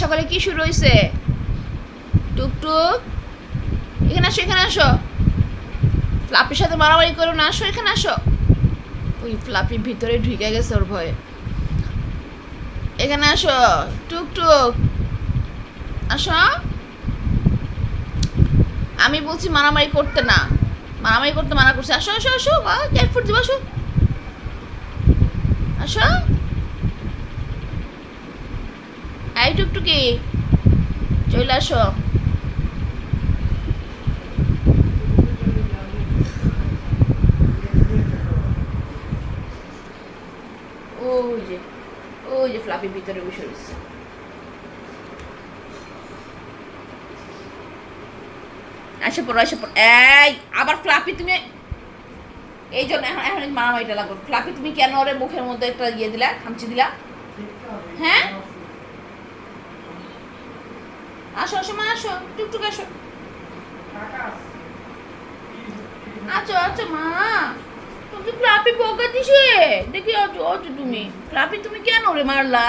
সকালে কি শুরু হয়েছে? টুকটুক, এখানে আসো, এখানে আসো। ফ্লাপির সাথে মারামারি করো না, আসো এখানে আসো। ওই ফ্লাপি ভিতরে ঢুকে গেছে ওর ভয়ে। এখানে আসো টুকটুক, আসো। আমি বলছি মারামারি করতে না, মারামারি করতে মানা করছি। আসো আসো আসো, ক্যাট ফুড দিব, আসো আসো। এই টুকটুকি, চলে আসো। ওই যে, ওই যে ফ্লাপি ভিতরে বসে রয়েছে। আসে পড়ো, আসে পড়ো। এই আবার ফ্লাপি তুমি, এই জন্য এখন এখন মারামারিটা লাগবে। ফ্লাপি তুমি কেন ওরে মুখের মধ্যে একটা ইয়ে দিলা, খামচি দিলা? হ্যাঁ, আসো আসো মা, আসো টুকটুক, আসো। আচ্ছা আচ্ছা মা, তুমি ফ্লাপি বকা দিছে দেখি। আছো আছো তুমি ফ্লাপি, তুমি কেন ওরে মারলা?